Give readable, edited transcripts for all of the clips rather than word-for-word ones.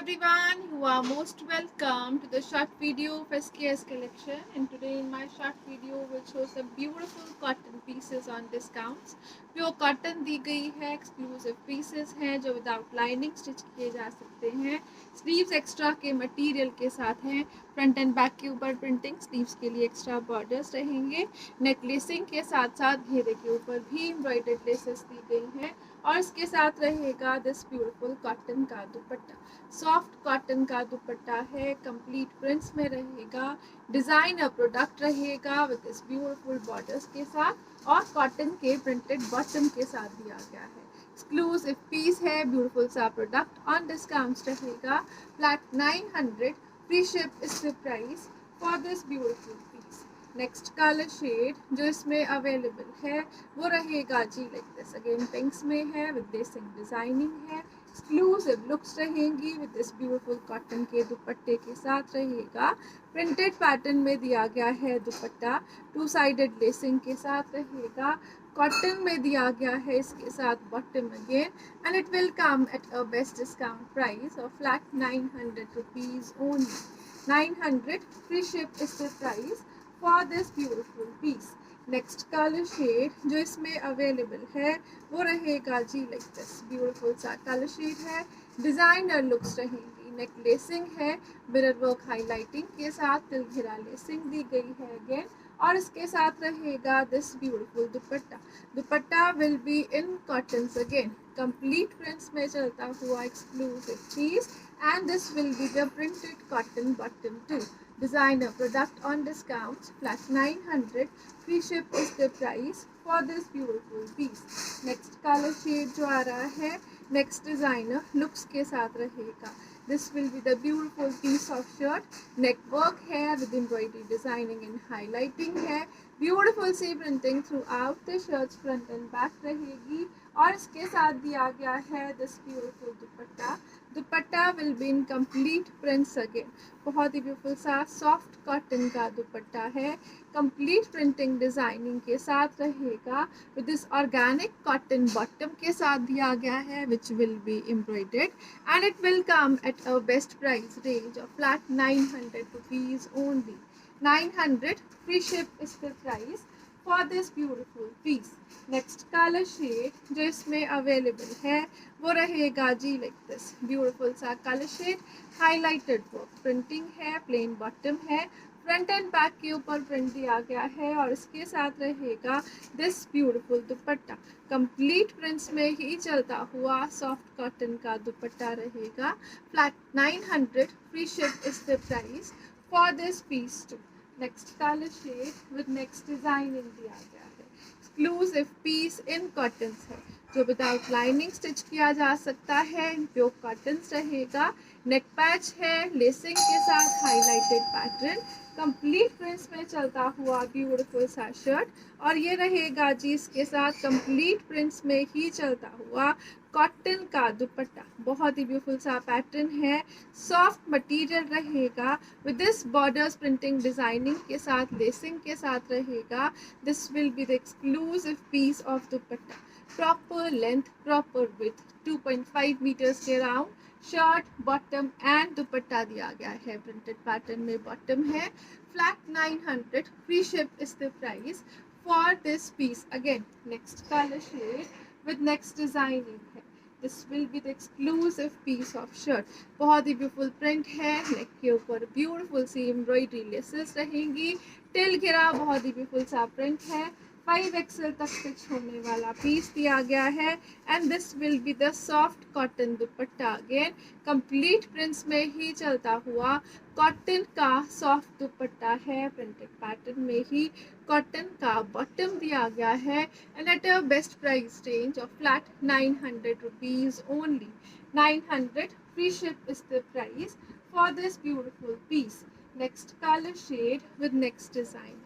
everyone, you are most welcome to the short video of SKS collection, and today in my short video will show some beautiful cotton pieces on discounts. Pure cotton दी गई है, exclusive pieces हैं जो without lining stitch किए जा सकते हैं. Sleeves extra के material के साथ हैं. फ्रंट एंड बैक के ऊपर प्रिंटिंग, स्लीव्स के लिए एक्स्ट्रा बॉर्डर्स रहेंगे. नेक लेसिंग के साथ साथ घेरे के ऊपर भी एम्ब्रॉयडर्ड लेसेस दी गई हैं और इसके साथ रहेगा दिस ब्यूटीफुल कॉटन का दुपट्टा. सॉफ्ट कॉटन का दुपट्टा है, कंप्लीट प्रिंट्स में रहेगा. डिज़ाइनर प्रोडक्ट रहेगा विद दिस ब्यूटीफुल बॉर्डर्स के साथ और कॉटन के प्रिंटेड बॉटम के साथ दिया गया है. एक्सक्लूसिव पीस है, ब्यूटीफुल सा प्रोडक्ट ऑन डिस्काउंट रहेगा. Flat 900 free ship is the price for this beautiful piece. Next colour shade जो इसमें अवेलेबल है वो रहेगा जी लाइक दिस. अगेन पिंक्स में है विद लेसिंग डिजाइनिंग है. एक्सक्लूसिव लुक्स रहेंगी विद दिस ब्यूटीफुल कॉटन के दुपट्टे के साथ रहेगा. प्रिंटेड पैटर्न में दिया गया है दुपट्टा. टू साइडेड लेसिंग के साथ रहेगा. कॉटन में दिया गया है इसके साथ bottom again, and it will come at a best discount price of flat 900 rupees only. 900 free ship is the price for this beautiful piece. Next colour shade जो इसमें अवेलेबल है वो रहेगा जी लाइक दिस. ब्यूटीफुल सा colour shade है. Designer looks रहेंगी. Neck lacing है, मिरर वर्क हाईलाइटिंग के साथ तिलघिरा लेसिंग दी गई है अगेन और इसके साथ रहेगा this beautiful dupatta. Dupatta will be in cottons again. Complete prints में चलता हुआ exclusive piece, and this will be the printed cotton bottom too. Designer product on discounts, flat 900 free ship is the price for this beautiful piece. Next color shade जो आ रहा है next designer looks के साथ रहेगा. This will be the beautiful piece of shirt. Neck work है with embroidery designing and highlighting है. Beautiful C printing throughout the shirts front and back रहेगी और इसके साथ दिया गया है this beautiful dupatta. Dupatta will be in complete prints again. बहुत ही ब्यूटीफुल सा सॉफ्ट कॉटन का दुपट्टा है. कंप्लीट प्रिंटिंग डिजाइनिंग के साथ रहेगा with this organic cotton bottom के साथ दिया गया है which will be embroidered, and it will come at a best price range of flat 900 rupees only. 900 free ship is the price for this beautiful piece. Next colour shade जो इसमें available है वो रहेगा जी लाइक दिस. ब्यूटीफुल सा colour shade. Highlighted work printing है, plain bottom है. Front and back के ऊपर प्रिंट दिया गया है और इसके साथ रहेगा this beautiful dupatta. Complete prints में ही चलता हुआ सॉफ्ट कॉटन का दुपट्टा रहेगा. Flat 900 free ship is the price for this piece too. Next colour shade with next designing दिया गया है. एक्सक्लूसिव पीस इन कॉटन्स है जो विदाउट लाइनिंग स्टिच किया जा सकता है. प्योर कॉटन्स रहेगा. नेक पैच है लेसिंग के साथ हाईलाइटेड पैटर्न. कंप्लीट प्रिंट्स में चलता हुआ ब्यूटीफुल सा शर्ट और ये रहेगा जी इसके साथ कंप्लीट प्रिंट्स में ही चलता हुआ कॉटन का दुपट्टा. बहुत ही ब्यूटीफुल सा पैटर्न है. सॉफ्ट मटेरियल रहेगा with this borders printing designing के साथ लेसिंग के साथ रहेगा. This will be the exclusive piece of dupatta. Proper length, proper width, 2.5 metres के round shirt, bottom and dupatta दिया गया है. प्रिंटेड पैटर्न में बॉटम है. Flat 900 free ship is the price for this piece. Again next colour shade with next designing है. This will be the exclusive piece of shirt. बहुत ही beautiful print है. नेक के ऊपर ब्यूटीफुल सी एम्ब्रॉयडरी लेसेस रहेंगी. टिल घेरा बहुत ही ब्यूटीफुल सा प्रिंट है. 5XL तक स्टिच होने वाला पीस दिया गया है and this will be the soft cotton dupatta. Again complete prints में ही चलता हुआ कॉटन का सॉफ्ट दुपट्टा है. प्रिंटेड पैटर्न में ही कॉटन का बॉटम दिया गया है and at a best price range of flat 900 rupees only. 900 free ship is the price for this beautiful piece. Next colour shade with next design.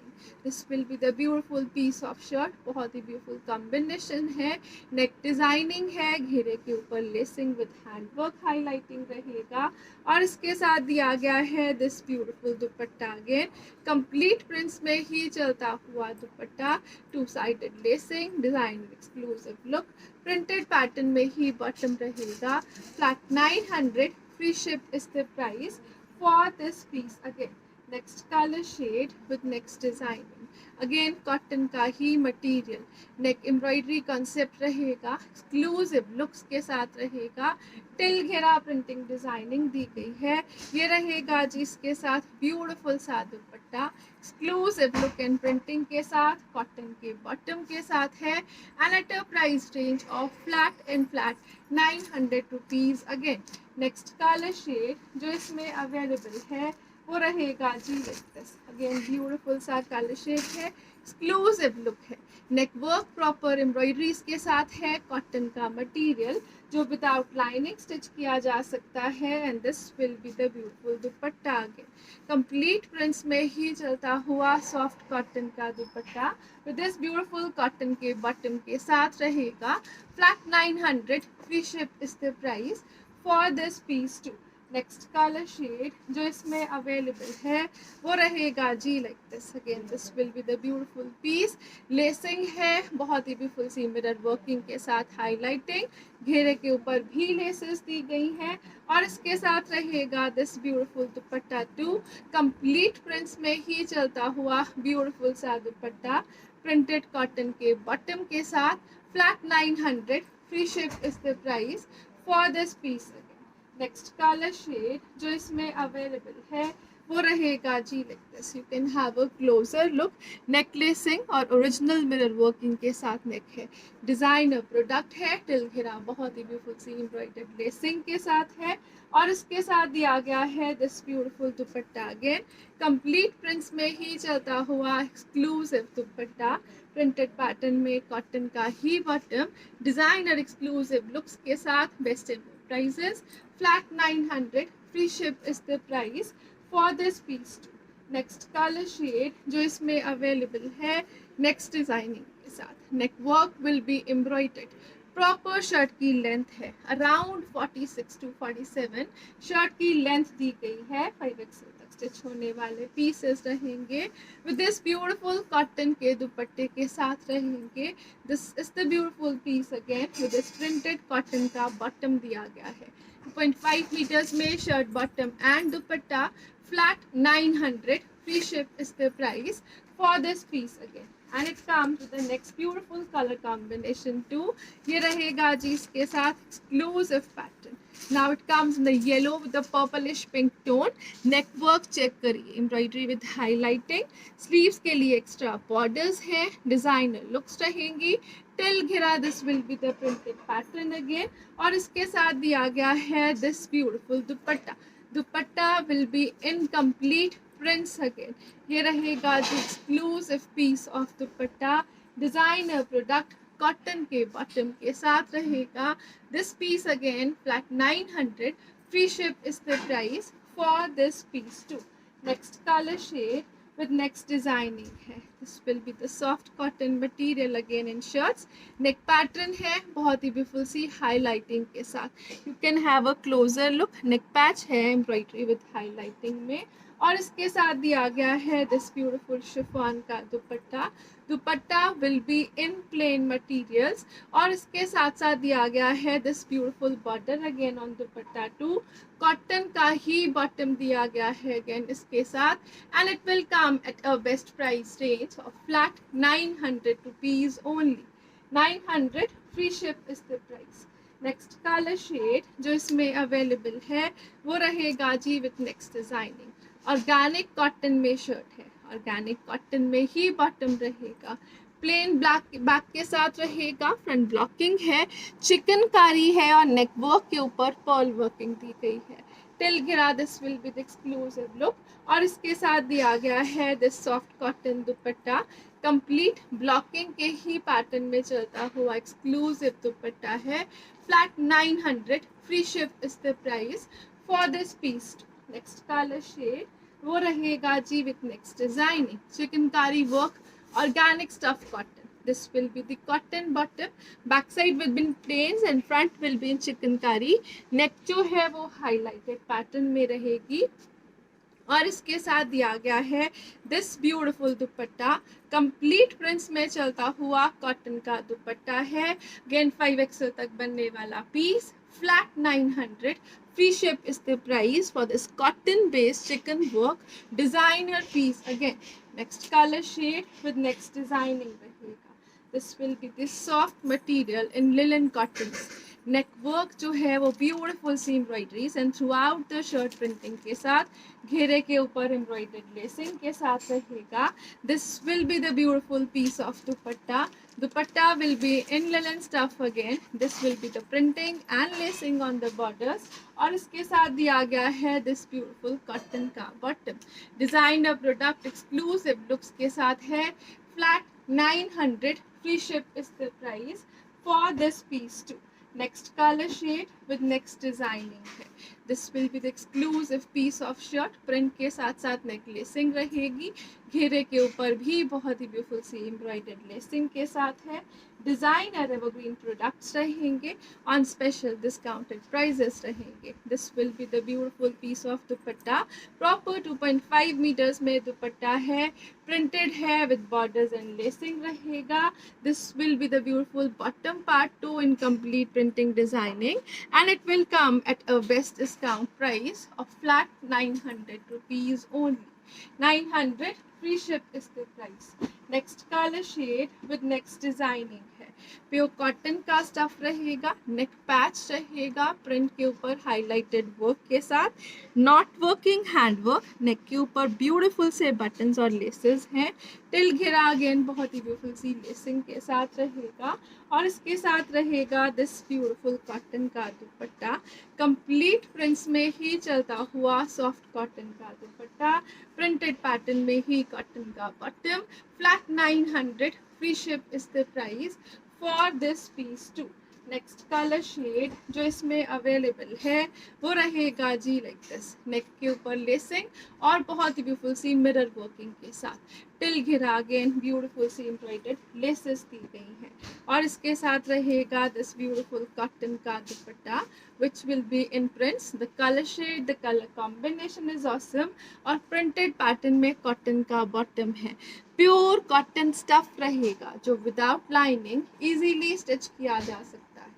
This will be the beautiful piece of shirt. बहुत ही beautiful combination है. नेक designing है, घेरे के ऊपर lacing with handwork highlighting रहेगा और इसके साथ दिया गया है this beautiful dupatta. Again complete prints में ही चलता हुआ दुपट्टा. Two sided lacing, design exclusive look. Printed pattern में ही बॉटम रहेगा. Flat 900 free ship is the price for this piece. Again next color shade with next designing, again cotton का ही material, नेक embroidery concept रहेगा, exclusive looks के साथ रहेगा, till घेरा printing designing दी गई है। ये रहेगा जिसके साथ ब्यूटीफुल सा dupatta, exclusive look and printing के साथ, कॉटन के बॉटम के साथ है, and at a price range of flat and flat 900 rupees. Again next colour shade जो इसमें अवेलेबल है वो रहेगा जी लाइक दिस, अगेन ब्यूटीफुल सा कलर शेड है, एक्सक्लूसिव लुक है, नेक वर्क प्रॉपर एम्ब्रॉयडरीज के साथ है, कॉटन का मटेरियल जो विदाउट लाइनिंग स्टिच किया जा सकता है, and this will be the beautiful dupatta. Again complete prints में ही चलता हुआ सॉफ्ट कॉटन का dupatta with this beautiful cotton के बॉटम के साथ रहेगा, flat 900 free ship is the price for this piece too. Next colour shade जो इसमें अवेलेबल है वो रहेगा जी like this, again this will be the beautiful piece, lacing है बहुत ही ब्यूटीफुल सी मिरर वर्किंग के साथ, हाईलाइटिंग, घेरे के ऊपर भी लेसेस दी गई हैं, और इसके साथ रहेगा this beautiful dupatta too, complete prints में ही चलता हुआ ब्यूटीफुल सा दुपट्टा, प्रिंटेड कॉटन के बॉटम के साथ, flat 900 free ship is the price for this piece. Next colour shade जो इसमें अवेलेबल है वो रहेगा जी like this, you can have a closer look, neck lacing और ओरिजिनल मिरर वर्किंग के साथ नेक है, डिजाइनर प्रोडक्ट है, टिल घेरा बहुत ही ब्यूटीफुल सी एम्ब्रॉयडर्ड लेसिंग के साथ है, और इसके साथ दिया गया है this beautiful dupatta, again complete prints में ही चलता हुआ एक्सक्लूसिव दुपट्टा, प्रिंटेड पैटर्न में कॉटन का ही बॉटम, डिजाइनर एक्सक्लूसिव लुक्स के साथ, best prices flat 900 free ship is the price for this piece too. Next colour shade जो इसमें अवेलेबल है नेक्स्ट डिजाइनिंग के साथ, neck work will be embroidered, proper shirt की लेंथ है अराउंड 46 to 47, शर्ट की लेंथ दी गई है, 5XL तक स्टिच होने वाले पीसेस रहेंगे, विद दिस ब्यूटीफुल कॉटन के दुपट्टे के साथ रहेंगे, this is the beautiful piece again with this printed cotton का बॉटम दिया गया है, 2.5 मीटर्स में shirt bottom and dupatta, flat 900 free ship is the price for this piece again, and it comes with the next beautiful color combination too, ये रहेगा जी इसके साथ exclusive pattern, now it comes in the yellow with the purplish pink tone, neck work check करिए, embroidery with highlighting, sleeves के लिए extra borders है, designer looks रहेंगी, टिल घेरा this will be the printed pattern again, और इसके साथ दिया गया है this beautiful dupatta, dupatta will be in complete prints again, ये रहेगा जो exclusive piece of dupatta, designer product cotton के बॉटम के साथ रहेगा, this piece again flat 900 free ship is the price for this piece too. Next colour shade with next designing है, this will be the soft cotton material again in shirts, neck pattern है बहुत ही beautiful सी highlighting के साथ, you can have a closer look, neck patch है embroidery with highlighting में, और इसके साथ दिया गया है this beautiful chiffon का दुपट्टा, दुपट्टा will be in plain materials, और इसके साथ साथ दिया गया है this beautiful border again on dupatta too, cotton का ही बॉटम दिया गया है अगेन इसके साथ, and it will come at a best price range of flat 900 rupees only, 900 free ship is the price. Next colour shade जो इसमें अवेलेबल है वो रहेगा जी with next designing, organic cotton में शर्ट है, ऑर्गेनिक कॉटन में ही बॉटम रहेगा, प्लेन ब्लैक बैक के साथ रहेगा, फ्रंट ब्लॉकिंग है, चिकनकारी है, और नेक वर्क के ऊपर पर्ल वर्किंग दी गई है, टिल घेरा this will be the exclusive look, और इसके साथ दिया गया है this soft cotton dupatta, complete blocking के ही पैटर्न में चलता हुआ एक्सक्लूसिव दुपट्टा है, flat 900 free ship is the price for this piece. Next colour shade वो रहेगा जी with next designing, chikankari work, organic stuff cotton, this will be the cotton bottom, back side will be in plains and front will be in chickengari, neck जो है वो highlighted pattern में रहेगी, और इसके साथ दिया गया है this beautiful dupatta, complete prints में चलता हुआ कॉटन का दुपट्टा है, अगेन 5XL तक बनने वाला piece, flat 900 free ship is the price for this cotton based chicken work designer piece. Again, next color shade with next designing रहेगा. This will be this soft material in linen cottons. Neck work जो है वो beautiful सी embroideries and through out the shirt printing के साथ घेरे के ऊपर एम्ब्रॉयडर्ड लेसिंग के साथ रहेगा. This will be the beautiful piece of dupatta. Dupatta will be in linen stuff again. This will be the printing and lacing on the borders और इसके साथ दिया गया है दिस ब्यूटीफुल कॉटन का bottom. Designer product exclusive looks के साथ है. Flat 900. Free ship is the price for this piece too. Next color shade with next designing है. This will be the exclusive piece of shirt. print के साथ साथ neck lacing रहेगी. घेरे के ऊपर भी बहुत ही ब्यूटीफुल सी embroidered lacing के साथ है. डिजाइनर एवरग्रीन प्रोडक्ट्स रहेंगे. ऑन स्पेशल डिस्काउंटेड प्राइजेस रहेंगे. This will be the beautiful piece of dupatta. Proper 2.5 metres में दुपट्टा है. प्रिंटेड है विद बॉर्डर्स एंड लेसिंग रहेगा. This will be the beautiful bottom part too in complete printing designing and it will come at a best discount price of flat 900 rupees only. 900. Free ship is the price. Next color shade with next designing है. Pure cotton का stuff रहेगा. नेक patch रहेगा print के ऊपर highlighted work के साथ. Not working hand work. Neck के ऊपर ब्यूटीफुल से बटन्स और लेसेस हैं. टिल घेरा अगेन बहुत ही ब्यूटीफुल सी लेसिंग के साथ रहेगा और इसके साथ रहेगा दिस ब्यूटीफुल कॉटन का दुपट्टा. कंप्लीट प्रिंट्स में ही चलता हुआ सॉफ्ट कॉटन का दुपट्टा. प्रिंटेड पैटर्न में ही कॉटन का bottom. Flat 900. Free ship is the price for this piece too. Next colour shade जो इसमें अवेलेबल है वो रहेगा जी लाइक दिस. नेक के ऊपर लेसिंग और बहुत ही ब्यूटीफुल सी मिरर वर्किंग के साथ. टिल घेरा अगेन ब्यूटीफुल सी एम्ब्रॉयडर्ड लेसेस दी गई हैं और इसके साथ रहेगा दिस ब्यूटीफुल कॉटन का दुपट्टा which will be in prints. The color shade, the color combination is awesome और printed pattern में cotton का bottom है. प्योर कॉटन स्टफ रहेगा जो विदाउट लाइनिंग इजीली स्टिच किया जा सकता है.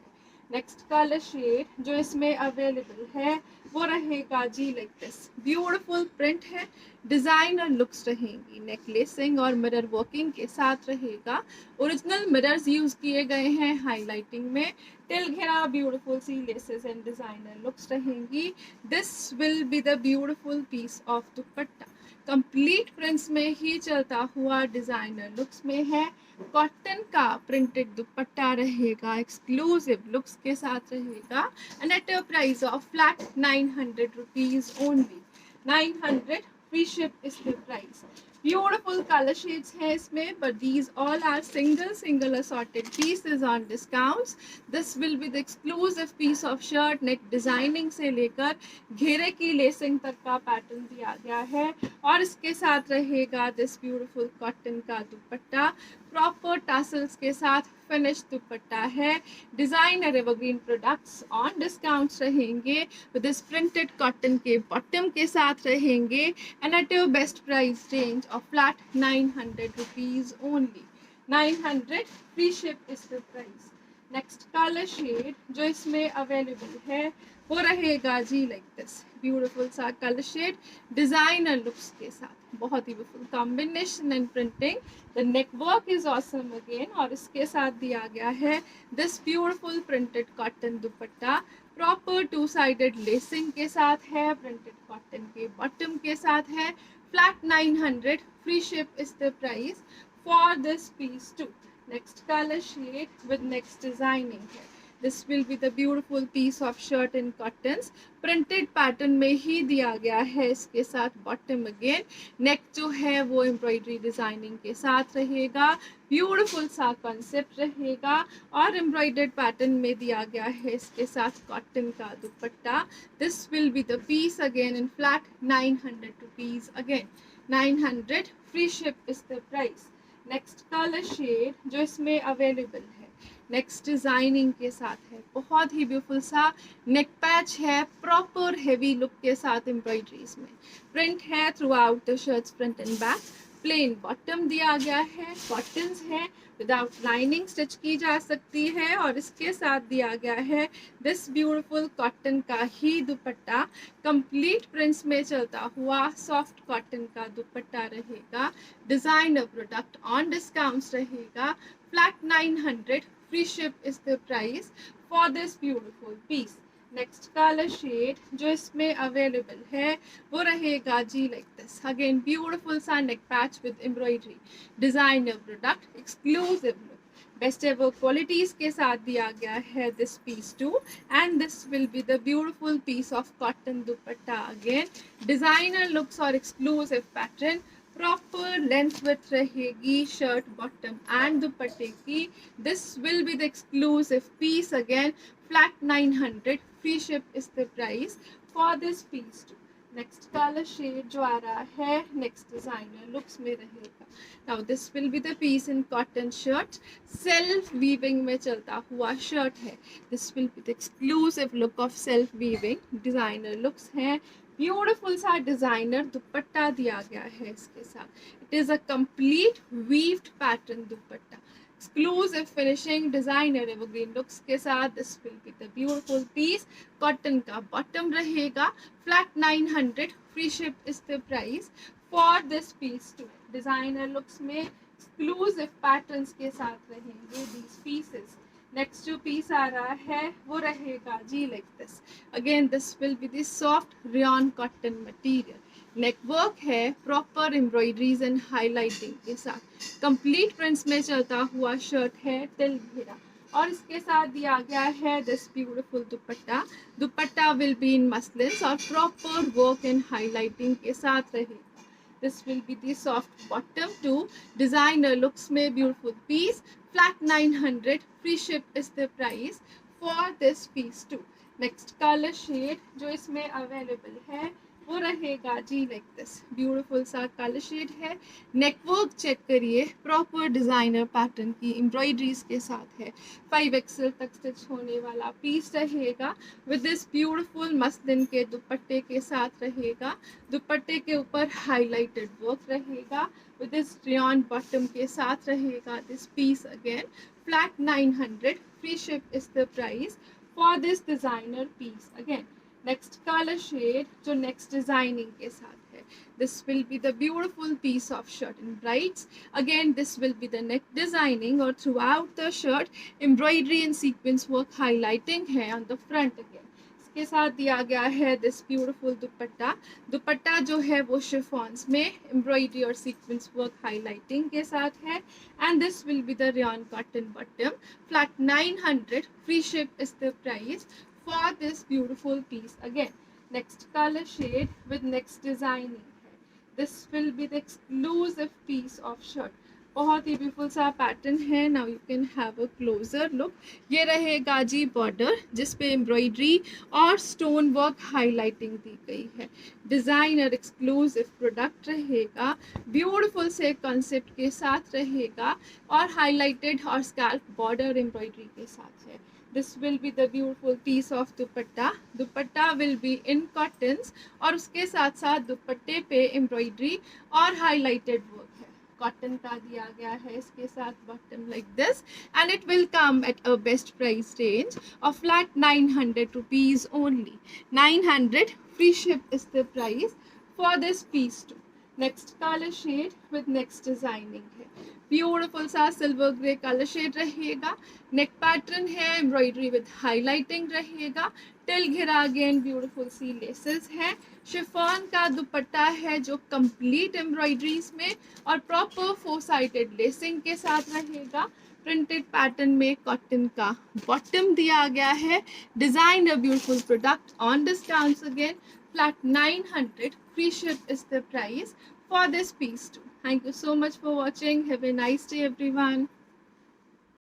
नेक्स्ट कलर शेड जो इसमें अवेलेबल है वो रहेगा जी लाइक दिस. ब्यूटीफुल प्रिंट है. डिजाइनर लुक्स रहेंगी. नेक लेसिंग और मिरर वर्किंग के साथ रहेगा. ओरिजिनल मिरर्स यूज किए गए हैं हाईलाइटिंग में. टिल घेरा ब्यूटीफुल सी लेसेस एंड डिजाइनर लुक्स रहेंगी. This will be the beautiful piece of dupatta. Complete prints में ही चलता हुआ डिजाइनर लुक्स में है. कॉटन का प्रिंटेड दुपट्टा रहेगा. एक्सक्लूसिव लुक्स के साथ रहेगा and at a price of flat 900 rupees only. 900. Free ship is the price. Beautiful color shades हैं इसमें but these all are single assorted pieces on discounts. This will be the exclusive piece of shirt. neck designing से लेकर घेरे की lacing तक का pattern दिया गया है और इसके साथ रहेगा this beautiful cotton का दुपट्टा. प्रॉपर टासल्स के साथ फिनिश दुपट्टा है. Designer evergreen products on discounts रहेंगे. दिस प्रिंटेड कॉटन के बॉटम के साथ रहेंगे and at your best price range of flat 900 rupees only. 900. Free ship is the price. Next colour shade जो इसमें अवेलेबल है वो रहेगा जी लाइक दिस. ब्यूटीफुल सा कलर शेड डिजाइनर लुक्स के साथ. बहुत ही beautiful combination and printing. The neck work is awesome again और इसके साथ दिया गया है this beautiful printed cotton dupatta. Proper 2-sided lacing के साथ है. प्रिंटेड कॉटन के बॉटम के साथ है. Flat 900. Free ship is the price for this piece too. Next color shade with next designing है. This will be the beautiful piece of shirt in cottons. Printed pattern में ही दिया गया है. इसके साथ bottom again. neck जो है वो embroidery designing के साथ रहेगा. Beautiful सा concept रहेगा और embroidered pattern में दिया गया है इसके साथ cotton का दुपट्टा. This will be the piece again in flat 900 rupees again. 900. Free ship is the price. Next colour shade जो इसमें अवेलेबल है नेक्स्ट डिजाइनिंग के साथ है. बहुत ही ब्यूटीफुल सा नेक पैच है. प्रॉपर हेवी लुक के साथ एम्ब्रॉयडरीज में प्रिंट है through out the shirts front and back. Plain bottom दिया गया है, कॉटन्स है, विदाउट लाइनिंग स्टिच की जा सकती है और इसके साथ दिया गया है दिस ब्यूटीफुल कॉटन का ही दुपट्टा। कंप्लीट प्रिंट्स में चलता हुआ सॉफ्ट कॉटन का दुपट्टा रहेगा। डिजाइनर प्रोडक्ट ऑन डिस्काउंट्स रहेगा। Flat 900 free ship is the price for this beautiful piece. Next colour shade जो इसमें अवेलेबल है वो रहेगा जी लाइक दिस। अगेन ब्यूटीफुल सा neck patch with embroidery, designer product, exclusive look, best ever qualities के साथ दिया गया है this piece too. And this will be the beautiful piece of cotton dupatta. Again designer looks और exclusive pattern, proper length with रहेगी shirt bottom and दुपट्टे की। This will be the exclusive piece. Again flat 900 free ship is the price for this piece too. Next colour shade जो आ रहा है next designer looks में रहेगा। Now this will be the piece in cotton shirt, self weaving में चलता हुआ shirt है। This will be the exclusive look of self weaving, designer looks हैं। ब्यूटीफुल सा डिजाइनर दुपट्टा दिया गया है इसके साथ। It is a complete weaved pattern dupatta, exclusive finishing, designer evergreen looks के साथ। This will be the beautiful piece. Cotton का बॉटम रहेगा। Flat 900 free ship is the price for this piece too. Designer looks में exclusive patterns के साथ रहेंगे these pieces. Next जो piece आ रहा है वो रहेगा जी like this. Again this will be the soft rayon cotton material, neck work है, प्रॉपर एम्ब्रॉयडरीज एंड हाईलाइटिंग के साथ। कंप्लीट प्रिंट्स में चलता हुआ शर्ट है टिल घेरा और इसके साथ दिया गया है this beautiful dupatta. Dupatta will be in muslin और प्रॉपर वर्क एंड हाईलाइटिंग के साथ रहेगा। This will be the soft bottom too, designer looks में beautiful piece. Flat 900 free ship is the price for this piece too. Next colour shade जो इसमें available है वो रहेगा जी लाइक दिस। ब्यूटीफुल सा कलर शेड है। नेकवर्क चेक करिए, प्रॉपर डिजाइनर पैटर्न की एम्ब्रॉयडरीज के साथ है। 5XL तक स्टिच होने वाला पीस रहेगा विद दिस ब्यूटीफुल मसलिन के दुपट्टे के साथ रहेगा। दुपट्टे के ऊपर हाईलाइटेड वर्क रहेगा विद दिस रेयॉन बॉटम के साथ रहेगा this piece. Again flat 900 free ship is the price for this designer piece. Again next colour shade जो नेक्स्ट डिजाइनिंग के साथ है। This will be the beautiful piece of shirt in brides. Again this will be the neck designing और through out the shirt embroidery and sequence work highlighting है on the front. Again इसके साथ दिया गया है दिस ब्यूटीफुल दुपट्टा। दुपट्टा जो है वो शिफॉन्स में एम्ब्रॉयडरी और सीक्वेंस वर्क हाईलाइटिंग के साथ है। And this will be the rayon cotton bottom. Flat 900 free ship is the price for this beautiful piece. Again next color shade with next designing है। this will be the exclusive piece of shirt। बहुत ही beautiful सा pattern है। Now you can have a closer look. ये रहेगा जी border जिस पे embroidery और स्टोन वर्क हाईलाइटिंग दी गई है। डिजाइनर एक्सक्लूसिव प्रोडक्ट रहेगा, ब्यूटीफुल से कॉन्सेप्ट के साथ रहेगा और हाईलाइटेड और स्कैल्प बॉर्डर एम्ब्रॉयडरी के साथ है। This will be the beautiful piece of dupatta. Dupatta will be in cottons और उसके साथ साथ दुपट्टे पे एम्ब्रॉयडरी और हाईलाइटेड वर्क है। कॉटन का दिया गया है इसके साथ bottom like this and it will come at a best price range of flat 900 rupees only. 900 free ship is the price for this piece too. Next colour shade with next designing है। Beautiful सा silver grey colour shade रहेगा। Neck pattern है, embroidery with highlighting रहेगा। Till घेरा again beautiful सी laces है। Chiffon का दुपट्टा है जो कंप्लीट एम्ब्रॉयडरीज में और प्रॉपर 4 साइडेड लेसिंग के साथ रहेगा। प्रिंटेड पैटर्न में कॉटन का बॉटम दिया गया है। Design a beautiful product on discounts. Again flat 900 free ship is the price for this piece too. Thank you so much for watching. Have a nice day everyone.